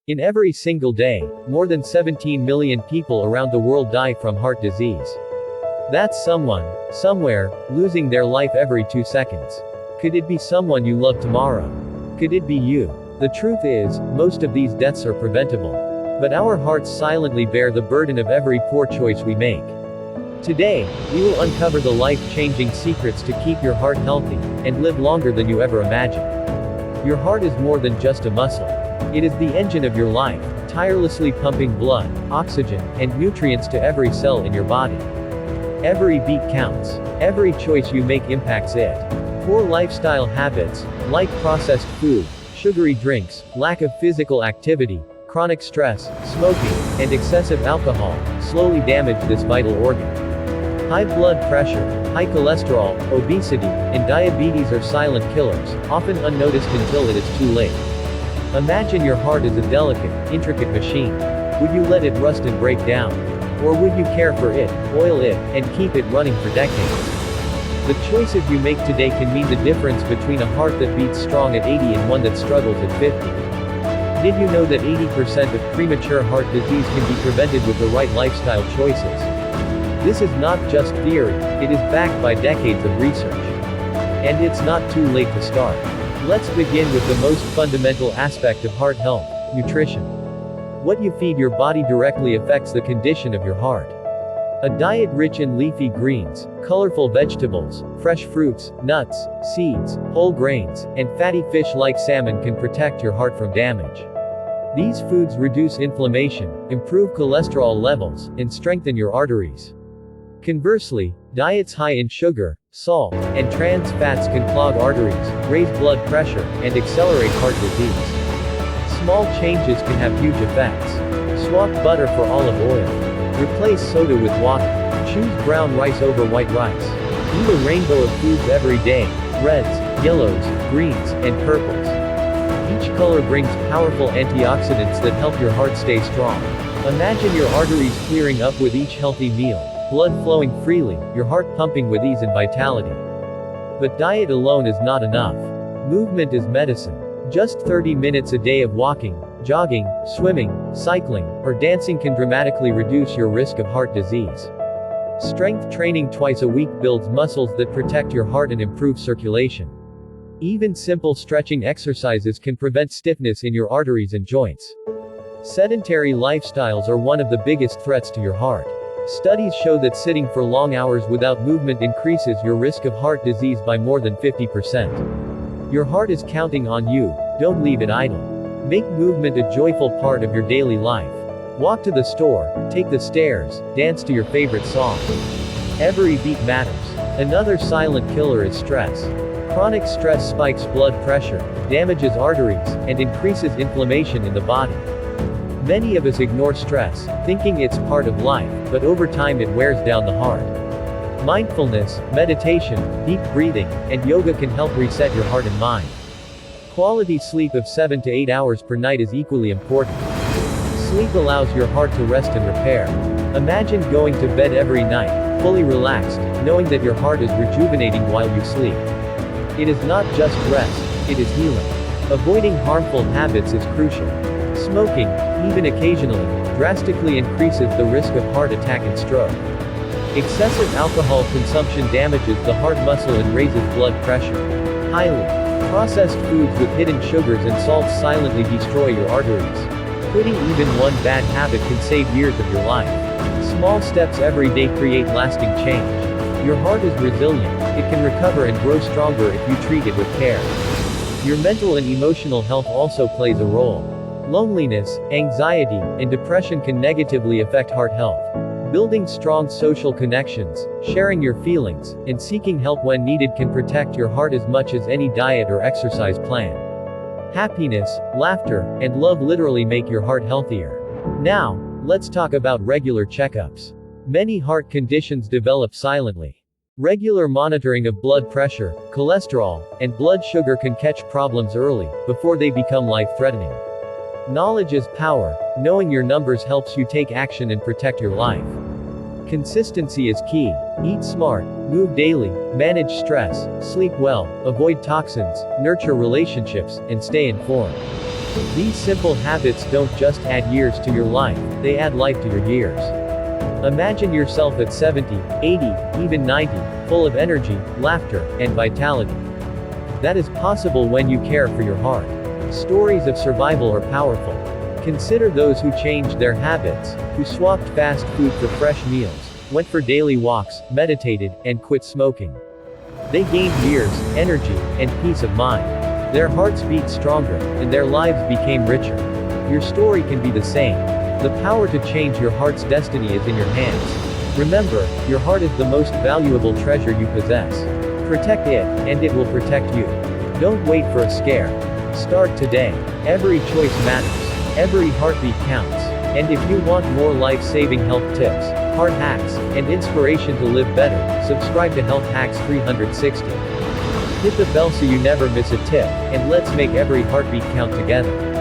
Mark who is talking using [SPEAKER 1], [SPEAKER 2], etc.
[SPEAKER 1] In every single day, more than 17 million people around the world die from heart disease. That's someone, somewhere, losing their life every 2 seconds. Could it be someone you love tomorrow? Could it be you? The truth is, most of these deaths are preventable. But our hearts silently bear the burden of every poor choice we make. Today, we will uncover the life-changing secrets to keep your heart healthy, and live longer than you ever imagined. Your heart is more than just a muscle. It is the engine of your life, tirelessly pumping blood, oxygen, and nutrients to every cell in your body. Every beat counts. Every choice you make impacts it. Poor lifestyle habits, like processed food, sugary drinks, lack of physical activity, chronic stress, smoking, and excessive alcohol, slowly damage this vital organ. High blood pressure, high cholesterol, obesity, and diabetes are silent killers, often unnoticed until it is too late. Imagine your heart as a delicate, intricate machine. Would you let it rust and break down? Or would you care for it, oil it, and keep it running for decades? The choices you make today can mean the difference between a heart that beats strong at 80 and one that struggles at 50. Did you know that 80% of premature heart disease can be prevented with the right lifestyle choices? This is not just theory, it is backed by decades of research. And it's not too late to start. Let's begin with the most fundamental aspect of heart health, nutrition. What you feed your body directly affects the condition of your heart. A diet rich in leafy greens, colorful vegetables, fresh fruits, nuts, seeds, whole grains, and fatty fish like salmon can protect your heart from damage. These foods reduce inflammation, improve cholesterol levels, and strengthen your arteries. Conversely, diets high in sugar, salt, and trans fats can clog arteries, raise blood pressure, and accelerate heart disease. Small changes can have huge effects. Swap butter for olive oil. Replace soda with water. Choose brown rice over white rice. Eat a rainbow of foods every day: reds, yellows, greens, and purples. Each color brings powerful antioxidants that help your heart stay strong. Imagine your arteries clearing up with each healthy meal, blood flowing freely, your heart pumping with ease and vitality. But diet alone is not enough. Movement is medicine. Just 30 minutes a day of walking, jogging, swimming, cycling, or dancing can dramatically reduce your risk of heart disease. Strength training twice a week builds muscles that protect your heart and improve circulation. Even simple stretching exercises can prevent stiffness in your arteries and joints. Sedentary lifestyles are one of the biggest threats to your heart. Studies show that sitting for long hours without movement increases your risk of heart disease by more than 50%. Your heart is counting on you, don't leave it idle. Make movement a joyful part of your daily life. Walk to the store, take the stairs, dance to your favorite song. Every beat matters. Another silent killer is stress. Chronic stress spikes blood pressure, damages arteries, and increases inflammation in the body. Many of us ignore stress, thinking it's part of life, but over time it wears down the heart. Mindfulness, meditation, deep breathing, and yoga can help reset your heart and mind. Quality sleep of 7 to 8 hours per night is equally important. Sleep allows your heart to rest and repair. Imagine going to bed every night, fully relaxed, knowing that your heart is rejuvenating while you sleep. It is not just rest, it is healing. Avoiding harmful habits is crucial. Smoking, even occasionally, drastically increases the risk of heart attack and stroke. Excessive alcohol consumption damages the heart muscle and raises blood pressure. Highly processed foods with hidden sugars and salts silently destroy your arteries. Quitting even one bad habit can save years of your life. Small steps every day create lasting change. Your heart is resilient, it can recover and grow stronger if you treat it with care. Your mental and emotional health also plays a role. Loneliness, anxiety, and depression can negatively affect heart health. Building strong social connections, sharing your feelings, and seeking help when needed can protect your heart as much as any diet or exercise plan. Happiness, laughter, and love literally make your heart healthier. Now, let's talk about regular checkups. Many heart conditions develop silently. Regular monitoring of blood pressure, cholesterol, and blood sugar can catch problems early, before they become life-threatening. Knowledge is power. Knowing your numbers helps you take action and protect your life. Consistency is key. Eat smart, move daily, manage stress, sleep well, avoid toxins, nurture relationships, and stay informed. These simple habits don't just add years to your life, they add life to your years. Imagine yourself at 70, 80, even 90, full of energy, laughter, and vitality. That is possible when you care for your heart. Stories of survival are powerful. Consider those who changed their habits, who swapped fast food for fresh meals, went for daily walks, meditated, and quit smoking. They gained years, energy, and peace of mind. Their hearts beat stronger, and their lives became richer. Your story can be the same. The power to change your heart's destiny is in your hands. Remember, your heart is the most valuable treasure you possess. Protect it, and it will protect you. Don't wait for a scare. Start today. Every choice matters. Every heartbeat counts. And if you want more life-saving health tips, heart hacks, and inspiration to live better, subscribe to Health Hacks 360. Hit the bell so you never miss a tip, and let's make every heartbeat count together.